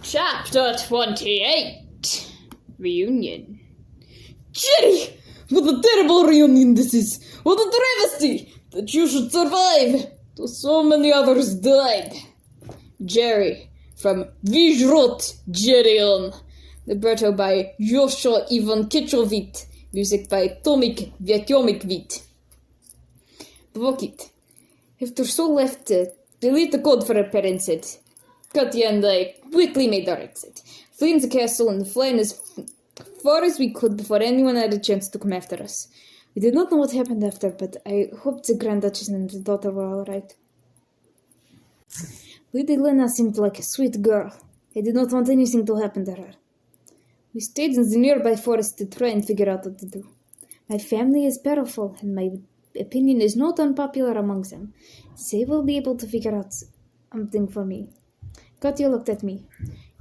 Chapter 28 Reunion. Jerry! What a terrible reunion this is! What a travesty! That you should survive! Though so many others died. Jerry from Vizhrot Jerion. Libretto by Joshua Ivan Kitrovit. Music by Tomik Vyatomikvit. Pavokit. If their soul left, delete the code for her parents' head. Katya and I quickly made our exit, fleeing the castle and flying as far as we could before anyone had a chance to come after us. We did not know what happened after, but I hoped the Grand Duchess and the daughter were all right. Lady Lena seemed like a sweet girl. I did not want anything to happen to her. We stayed in the nearby forest to try and figure out what to do. My family is powerful, and my opinion is not unpopular among them. They will be able to figure out something for me. Katya looked at me.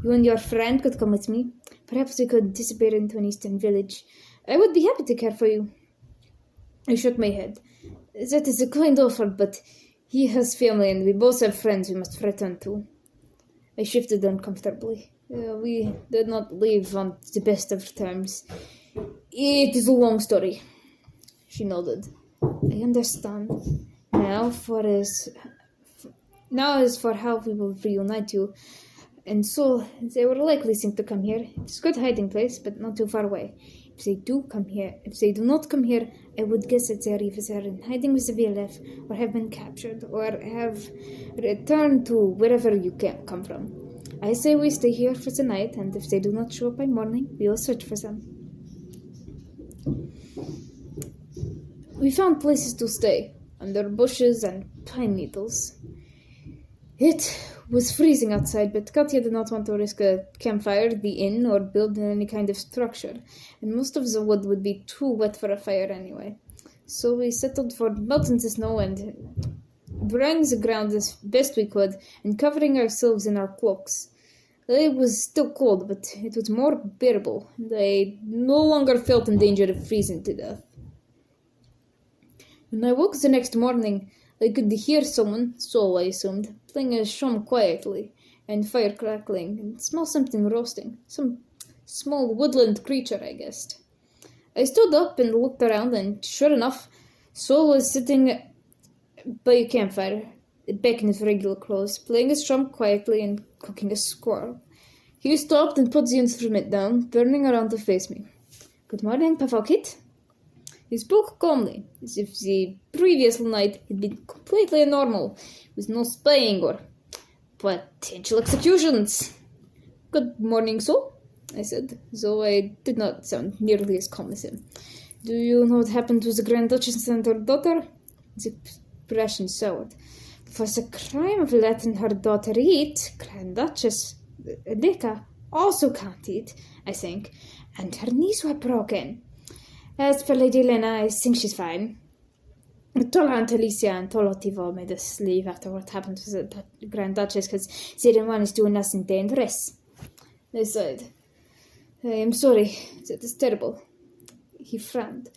You and your friend could come with me. Perhaps we could disappear into an eastern village. I would be happy to care for you. I shook my head. That is a kind offer, but he has family and we both have friends we must return to. I shifted uncomfortably. We did not live on the best of terms. It is a long story. She nodded. I understand. Now as for how we will reunite you. And so, they will likely think to come here. It's a good hiding place, but not too far away. If they do not come here, I would guess that they are either in hiding with the VLF, or have been captured, or have returned to wherever you come from. I say we stay here for the night, and if they do not show up by morning, we will search for them. We found places to stay, under bushes and pine needles. It was freezing outside, but Katya did not want to risk a campfire, the inn, or build any kind of structure, and most of the wood would be too wet for a fire anyway. So we settled for melting the snow and drying the ground as best we could, and covering ourselves in our cloaks. It was still cold, but it was more bearable, and I no longer felt in danger of freezing to death. When I woke the next morning, I could hear someone, Sol I assumed, playing a shum quietly, and fire crackling, and smell something roasting. Some small woodland creature, I guessed. I stood up and looked around, and sure enough, Sol was sitting by a campfire, back in his regular clothes, playing his shum quietly and cooking a squirrel. He stopped and put the instrument down, turning around to face me. "Good morning, Pavokit." He spoke calmly, as if the previous night had been completely normal, with no spying or potential executions. "Good morning, Sol," I said, though I did not sound nearly as calm as him. "Do you know what happened to the Grand Duchess and her daughter?" The expression soured. "For the crime of letting her daughter eat, Grand Duchess Lika also can't eat, I think, and her knees were broken. As for Lady Lena, I think she's fine. Tola and Alicia and Tolotivo made us leave after what happened to the Grand Duchess because they didn't want us doing nothing dangerous." I sighed. "I am sorry. That is terrible." He frowned.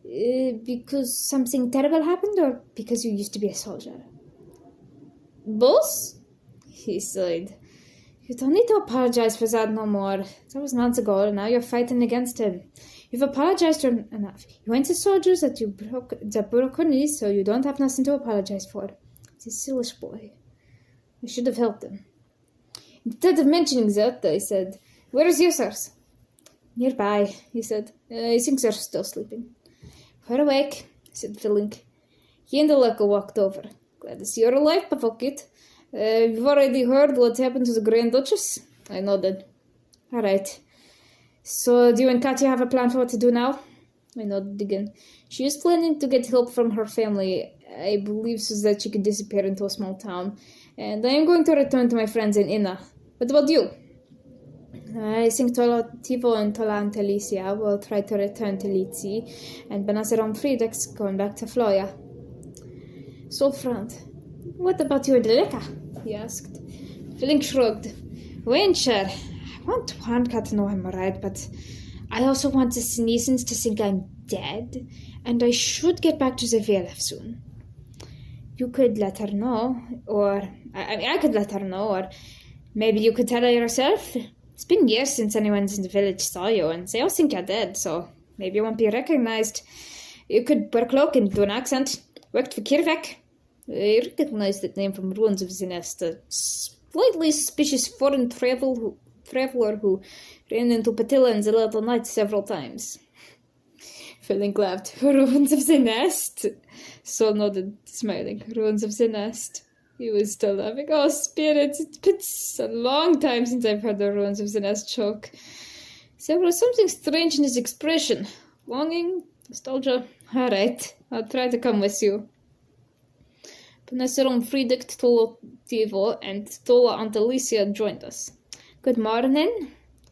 "Because something terrible happened, or because you used to be a soldier?" "Both?" He sighed. "You don't need to apologize for that no more. That was months ago, and now you're fighting against him. You've apologized enough. You went to soldiers that broke her knees, so you don't have nothing to apologize for. It's a Sylish boy. I should have helped him." "Instead of mentioning that," I said, "where is yours?" "Nearby," he said. "I think they're still sleeping." "We're awake," said Philink. He and Aleka walked over. "Glad to see you're alive, Pavokit. You've already heard what happened to the Grand Duchess?" I nodded. "All right. So, do you and Katya have a plan for what to do now?" I nodded again. "She is planning to get help from her family, I believe, so that she can disappear into a small town. And I am going to return to my friends in Inna. What about you?" "I think Tivo and Tola and Alicia will try to return to Litsi, and Benazir and Friedrich's going back to Floya." Sol frowned. "What about you and Leka?" he asked. Philink shrugged. "We ain't sure. I want Wanka to know I'm alright, but I also want the Senescents to think I'm dead, and I should get back to the VLF soon. You could let her know, or I could let her know, or Maybe you could tell her yourself? It's been years since anyone in the village saw you, and they all think you're dead, so maybe you won't be recognized. You could wear a cloak and do an accent. Worked for Kirvek. I recognize that name from Ruins of Cinnis, the slightly suspicious foreign traveler who ran into Patilla in the Little Night several times. Philink laughed. Ruins of the Nest. Sol nodded, smiling. Ruins of the Nest. He was still laughing. Oh, spirits, it's a long time since I've heard the Ruins of the Nest joke. There was something strange in his expression. Longing? Nostalgia? Alright, I'll try to come with you. Panesserom Friedict, Tola Tivo, and Tola Antalicia joined us. Good morning,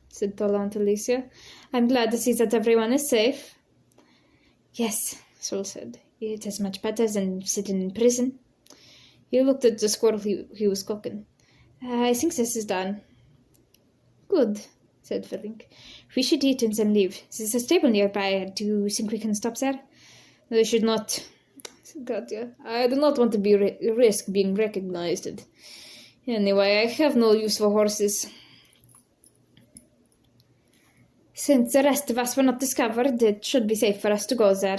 said Tola Antalicia. I'm glad to see that everyone is safe. Yes, Sol said. It is much better than sitting in prison. He looked at the squirrel he was cooking. I think this is done. Good, said Philink. We should eat and then leave. There's a stable nearby. Do you think we can stop there? I should not. God, yeah. I do not want to be risk being recognized. Anyway, I have no use for horses. Since the rest of us were not discovered, it should be safe for us to go there,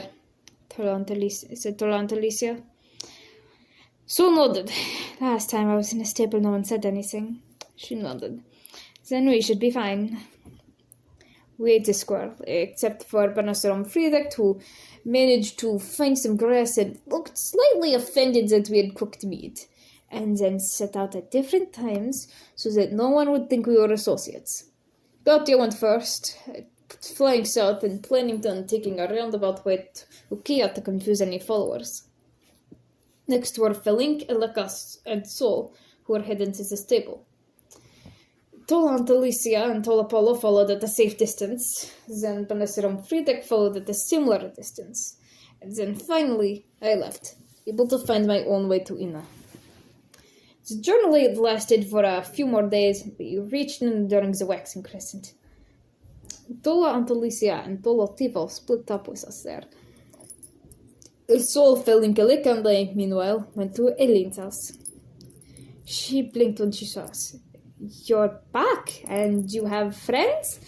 said Tolantalicia. So nodded. Last time I was in a stable, no one said anything. She nodded. Then we should be fine. We ate the squirrel, except for Panesserom Friedict, who managed to find some grass and looked slightly offended that we had cooked meat, and then set out at different times so that no one would think we were associates. UotT went first, flying south and planning on taking a roundabout way to Ukiah to confuse any followers. Next were Philink, Elekas, and Sol, who were heading to the stable. Tola Antalicia and Tola Polo followed at a safe distance, then Panesserom Friedict followed at a similar distance, and then finally I left, able to find my own way to Ina. The journey lasted for a few more days, but we reached Ina during the waxing crescent. Tola Antalicia and Tola Tivo split up with us there. Sol, Philink, and I, meanwhile, went to Eileen's house. She blinked when she saw us. You're back, and you have friends?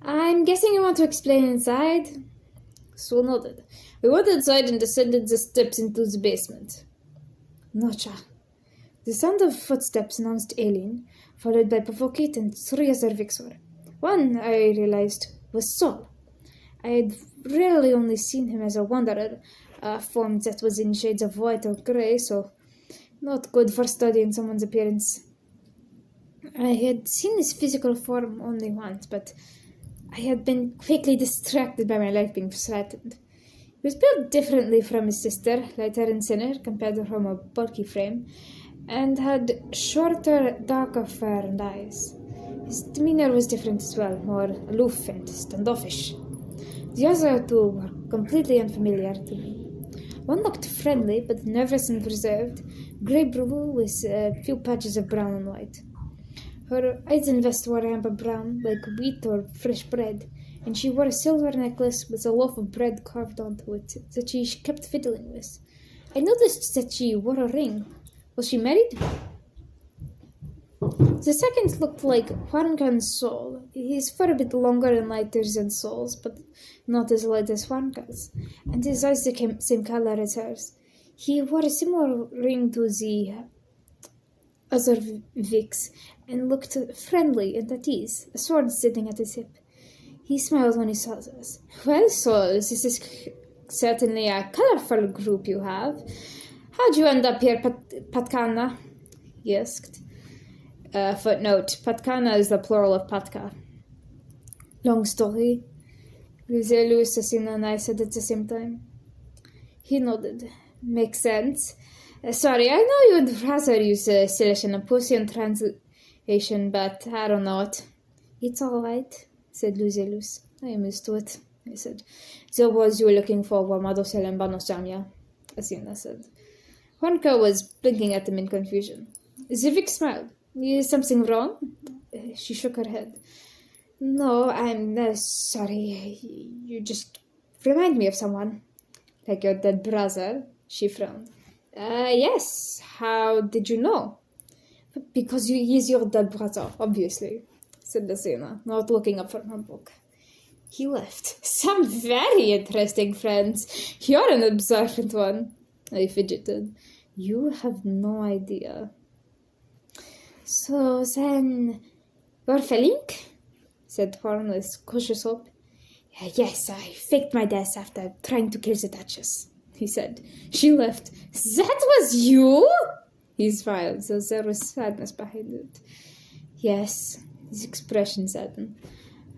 I'm guessing you want to explain inside? Sol nodded. We went inside and descended the steps into the basement. Nocza. The sound of footsteps announced Eileen, followed by Pavokit and 3 other Vixor. One, I realized, was Sol. I had rarely only seen him as a wanderer, a form that was in shades of white or grey, so not good for studying someone's appearance. I had seen his physical form only once, but I had been quickly distracted by my life being threatened. He was built differently from his sister, lighter and thinner, compared to her more bulky frame, and had shorter, darker fur and eyes. His demeanor was different as well, more aloof and standoffish. The other two were completely unfamiliar to me. One looked friendly, but nervous and reserved, grey-blue with a few patches of brown and white. Her eyes and vest were amber brown, like wheat or fresh bread, and she wore a silver necklace with a loaf of bread carved onto it that she kept fiddling with. I noticed that she wore a ring. Was she married? The second looked like Juanca's Sol. His fur a bit longer and lighter than Sol's, but not as light as Juanca's, and his eyes the same color as hers. He wore a similar ring to the other Vix, and looked friendly and at ease, a sword sitting at his hip. He smiled when he saw us. Well, Sol, this is certainly a colorful group you have. How'd you end up here, Patkana? He asked. Footnote, Patkana is the plural of Patka. Long story. Luselle-Louce, Athena, and I said at the same time. He nodded. Makes sense. Sorry, I know you would rather use Sylish and Lepusian translation, but I don't know it. It's all right, said Luselle-Louce. I am used to it, I said. The words you were looking for were Madosel and Banosjamia, Athena said. Juanca was blinking at him in confusion. Zivik smiled. Is something wrong? She shook her head. No, I'm sorry. You just remind me of someone. Like your dead brother, she frowned. Yes. How did you know? Because he's your dead brother, obviously, said Athena, not looking up from her book. He left. Some very interesting friends. You're an observant one. I fidgeted. You have no idea. So then, you're Felink? Said Horn with cautious hope. Yes, I faked my death after trying to kill the Duchess, he said. She left. That was you? He smiled, so there was sadness behind it. Yes, his expression saddened.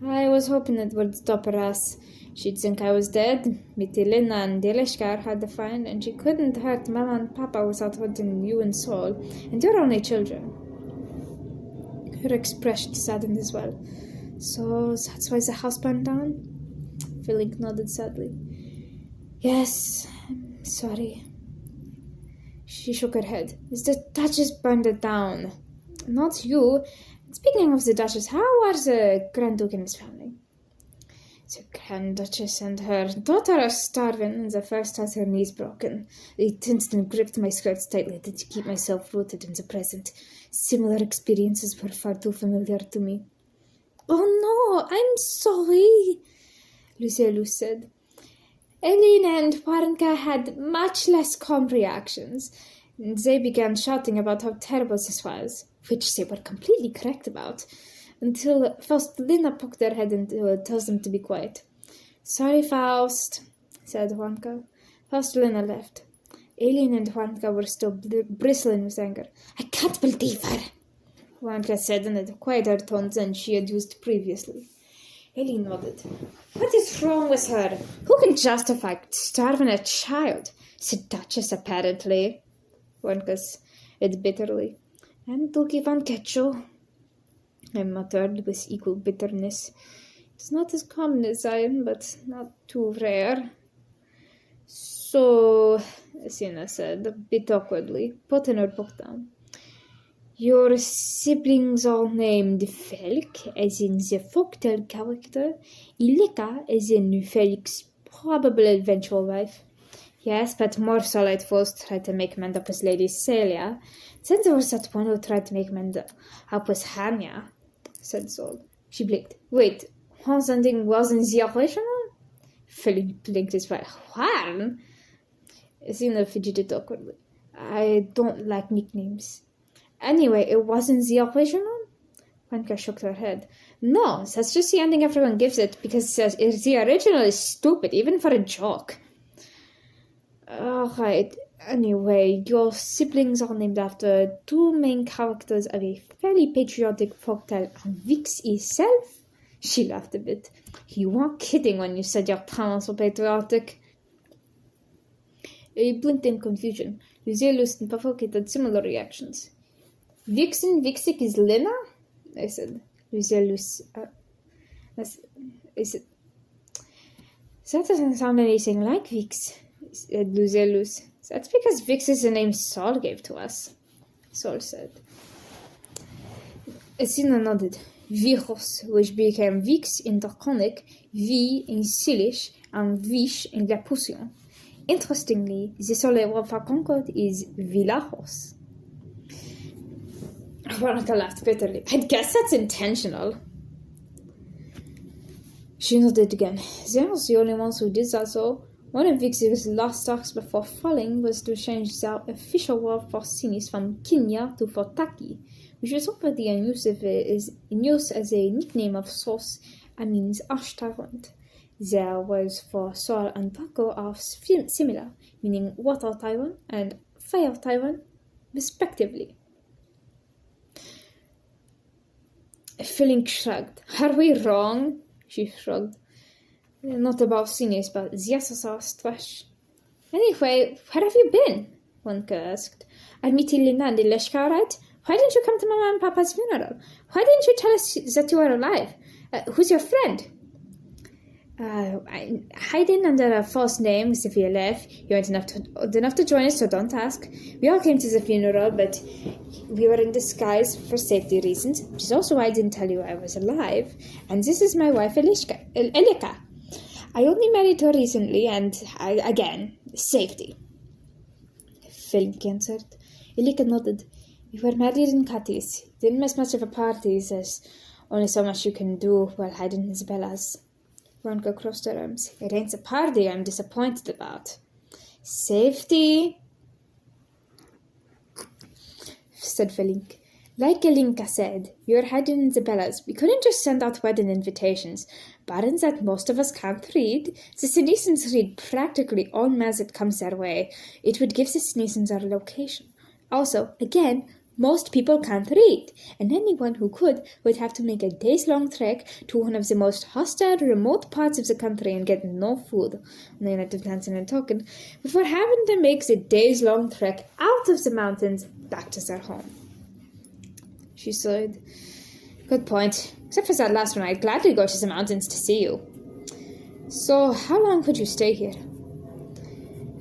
I was hoping it would stop her ass. She'd think I was dead. Mitilina and Deleshkar had to find, and she couldn't hurt Mama and Papa without hurting you and Sol, and your only children. Her expression saddened as well. So that's why the house burned down? Felink nodded sadly. Yes, I'm sorry. She shook her head. The Duchess burned it down. Not you. Speaking of the Duchess, how are the Grand Duke and his family? The Grand Duchess and her daughter are starving, and the first has her knees broken. I tensed and gripped my skirts tightly to keep myself rooted in the present. Similar experiences were far too familiar to me. Oh no, I'm sorry, Luselle-Louce said. Elena and Warenka had much less calm reactions. They began shouting about how terrible this was, which they were completely correct about, until first Lena poked her head into it, tells them to be quiet. Sorry, Faust, said Warenka. First Lena left. Elena and Warenka were still bristling with anger. I can't believe her, Warenka said in a quieter tone than she had used previously. Ellie nodded. What is wrong with her? Who can justify starving a child? The Duchess, apparently. Warenka said bitterly. And Duke Van Ketchel, I muttered with equal bitterness. It's not as common as Zion, but not too rare. So, Athena said, a bit awkwardly, putting her book down. Your siblings are named Felk, as in the folktale character, Ilika, as in Felk's probable eventual wife. Yes, but more solid foes tried to make men up with Lady Celia. Then there was that one who tried to make men up with Hanya, said Sol. She blinked. Wait, Hansending wasn't the original? Felk blinked as well. Juan? Athena fidgeted awkwardly. I don't like nicknames. Anyway, it wasn't the original? Warenka shook her head. No, that's just the ending everyone gives it, because the original is stupid, even for a joke. Alright, anyway, your siblings are named after two main characters of a fairly patriotic folktale, and Vix itself? She laughed a bit. You weren't kidding when you said your parents were patriotic. I blinked in confusion. Luselle-Louce and Pavokit had similar reactions. Vixen Vixik is Lena? I said. Luselle-Louce. I said. That doesn't sound anything like Vix, said Luselle-Louce. That's because Vix is the name Sol gave to us, Sol said. Athena nodded. Vichos, which became Vix in Draconic, V in Sylish, and Vish in Lepusian. Interestingly, the Soleil word for Concord is Villajos. Veronica laughed bitterly. I guess that's intentional. She nodded again. They are the only ones who did that, though. One of Vix's last tasks before falling was to change the official word for Cinnis from Kinya to Fortaki, which was already in use as a nickname of Sos, Amin's Arch Tyrant. Their words for Sol and Draco are similar, meaning Water Tyrant and Fire Tyrant, respectively. Felink shrugged. Are we wrong? She shrugged. Not about Cinnis, but the SSR trash. Anyway, where have you been? Warenka asked. Are Mitilina and Leshka right? Why didn't you come to Mama and Papa's funeral? Why didn't you tell us that you were alive? Who's your friend? I'm hiding under a false name with the VLF. You weren't old enough to join us, so don't ask. We all came to the funeral, but we were in disguise for safety reasons, which is also why I didn't tell you I was alive. And this is my wife, Elika. I only married her recently, and again, safety. Felink answered. Elika nodded. We were married in Cadiz. Didn't miss much of a party, there's only so much you can do while hiding Isabella's. Veronica crossed her arms. It ain't a party I'm disappointed about. Safety, said Felink. Like Elinka said, you're hiding in Isabella's. We couldn't just send out wedding invitations. Barons that most of us can't read. The Senescents read practically all mass that comes their way. It would give the Senescents our location. Also, again, most people can't read, and anyone who could would have to make a days-long trek to one of the most hostile, remote parts of the country and get no food, no night of dancing and talking, before having to make the days-long trek out of the mountains back to their home. She sighed. Good point. Except for that last one, I'd gladly go to the mountains to see you. So, how long could you stay here?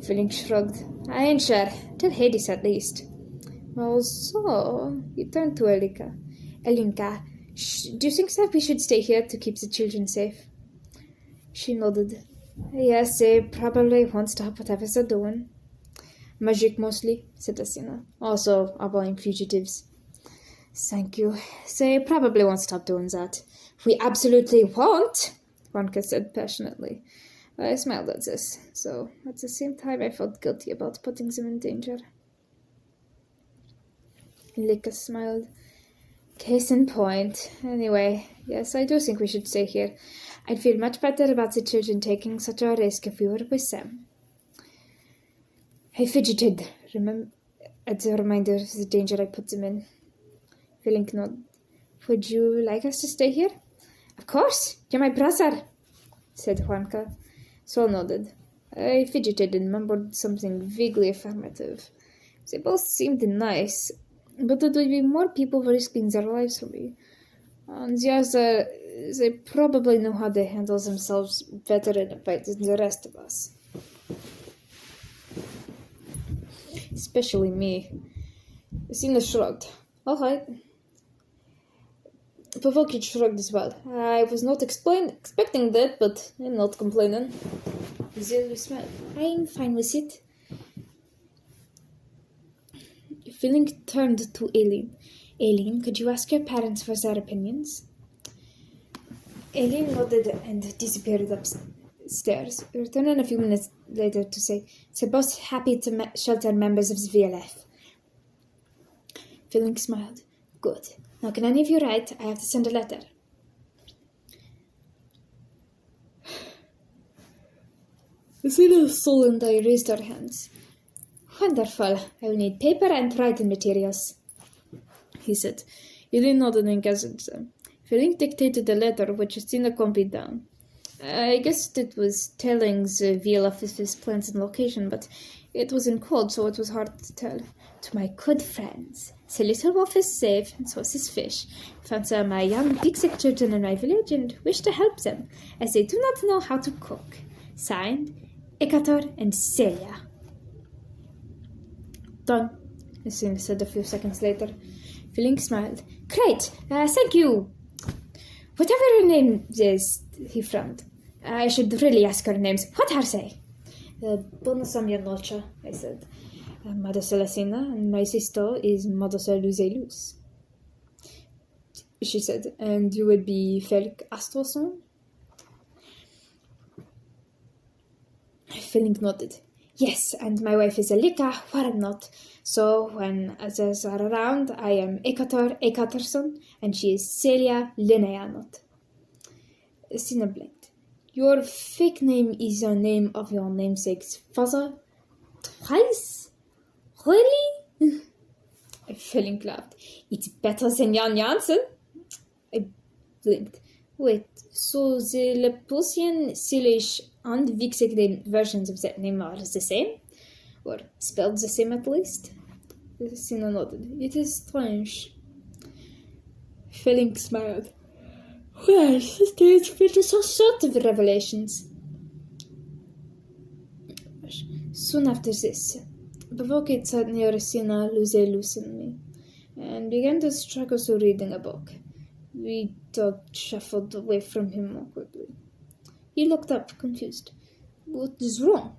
Felink shrugged. I ain't sure. Till Hades at least. Well, so, he turned to Elinka. Elinka, do you think that we should stay here to keep the children safe? She nodded. Yes, they probably won't stop whatever they're doing. Magic mostly, said Athena. Also, avoiding fugitives. Thank you. They probably won't stop doing that. We absolutely won't, Veronica said passionately. I smiled at this, so at the same time I felt guilty about putting them in danger. Elinka smiled. Case in point. Anyway, yes, I do think we should stay here. I'd feel much better about the children taking such a risk if we were with them. I fidgeted at the reminder of the danger I put them in. Felink nodded. Would you like us to stay here? Of course, you're my brother, said Juanca. Sol nodded. I fidgeted and mumbled something vaguely affirmative. They both seemed nice, but it would be more people risking their lives for me. On the other, they probably know how to handle themselves better in a fight than the rest of us. Especially me. Athena shrugged. All right. Pavokit shrugged as well. I was not expecting that, but I'm not complaining. Luselle-Louce smiled. I'm fine with it. Felink turned to Aileen. Aileen, could you ask your parents for their opinions? Aileen nodded and disappeared upstairs, returning a few minutes later to say, they're both happy to shelter members of the VLF. Felink smiled. Good. Now can any of you write? I have to send a letter. Athena, Sol, and I raised our hands. Wonderful. I will need paper and writing materials, he said. Aileen nodded and gathered them. Felink dictated the letter, which Athena copied down. I guessed it was telling the VLF of his plans and location, but it was in code, so it was hard to tell. To my good friends, the little wolf is safe, and so is his fish. Found some of my young pig-sick children in my village and wish to help them, as they do not know how to cook. Signed, Ektitro and Celia. Done, Athena said a few seconds later. Felink smiled. Great, thank you. Whatever her name is, he frowned. I should really ask her names. What are they? Bonasam Nocza, I said. Mademoiselle Athena, and my sister is Mademoiselle Luselle-Louce. She said, and you would be Felk Astroson? Felink nodded. Yes, and my wife is Elika, what not. So when others are around, I am Ektitro Ekatterson, and she is Celia Lineanot. Athena blinked. Your fake name is the name of your namesake's father? Twice? Really? Felink laughed. It's better than Jan Jansen. I blinked. Wait, so the Lepusian-Sylish and Vix versions of that name are the same? Or spelled the same at least? Athena nodded. It is strange. Felink smiled. Well, the stage features all sorts of revelations. Soon after this, Pavokit sat near Athena, Luselle-Louce, and me, and began to struggle through reading a book. We talked, shuffled away from him awkwardly. He looked up, confused. What is wrong?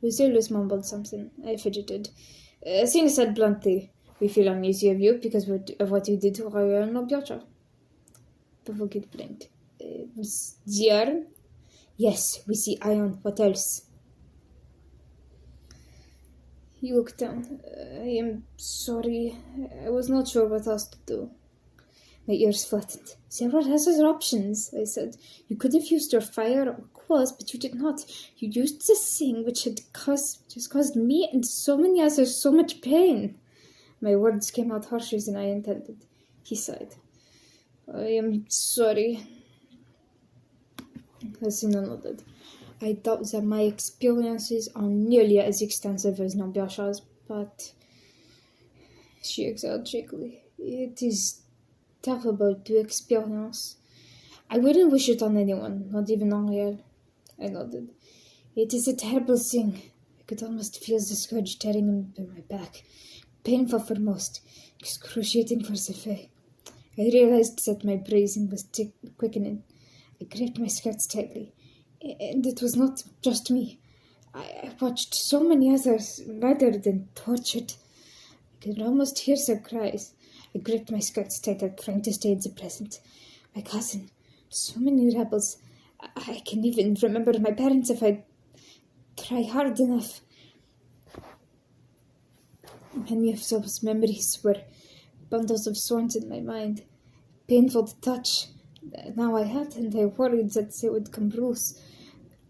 Luselle-Louce mumbled something. I fidgeted. Athena said bluntly, We feel uneasy of you because of what you did to our Nocza. Pavokit blinked. Ziarn? Yes, we see Ion. What else? He looked down. I am sorry. I was not sure what else to do. My ears flattened. Several other options, I said. You could have used your fire or claws, but you did not. You used this thing which had caused me and so many others so much pain. My words came out harsher than I intended. He sighed. I am sorry. Athena nodded. I doubt that my experiences are nearly as extensive as Nocza's, but... She exhaled shakily. It is terrible to experience. I wouldn't wish it on anyone, not even Ariel. I nodded. It is a terrible thing. I could almost feel the scourge tearing into my back. Painful for most, excruciating for Sophie. I realized that my breathing was quickening. I gripped my skirts tightly. And it was not just me. I watched so many others murdered and tortured. I could almost hear their cries. I gripped my skirts tighter, trying to stay in the present. My cousin, so many rebels. I can even remember my parents if I try hard enough. Many of those memories were bundles of thorns in my mind, painful to touch. Now I had, and I worried that they would come loose,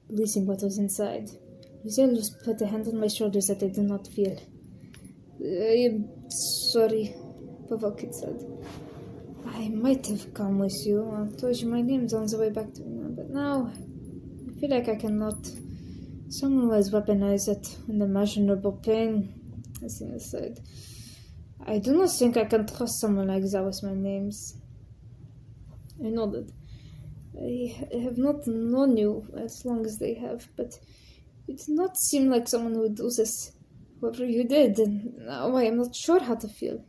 releasing what was inside. Luselle-Louce put a hand on my shoulders that I did not feel. I am sorry, Pavokit said. I might have come with you. I told you my name's on the way back to me, but now I feel like I cannot. Someone was weaponized at unimaginable pain, Athena said. I do not think I can trust someone like that with my names. I nodded. I have not known you as long as they have, but you did not seem like someone who would do this. Whatever you did, and now I am not sure how to feel.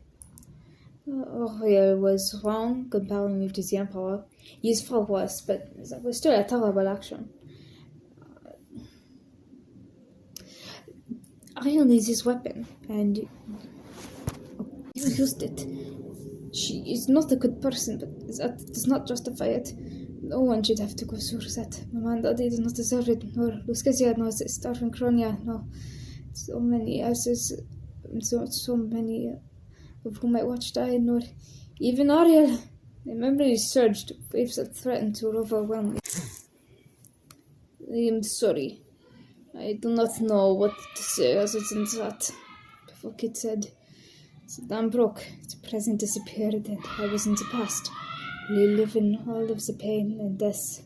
Ariel was wrong comparing you to the Emperor. His fault was, but that was still a terrible action. Ariel needs his weapon, and you used it. She is not a good person, but that does not justify it. No one should have to go through that. Mama and Daddy did not deserve it, nor Luskezia, nor the starving Kronia, nor so many others, so many of whom I watched die, nor even Ariel. My memory surged, waves that threatened to overwhelm me. I am sorry. I do not know what to say other than that. Pavokit said. The dam broke, the present disappeared, and I was in the past. We live in all of the pain and death.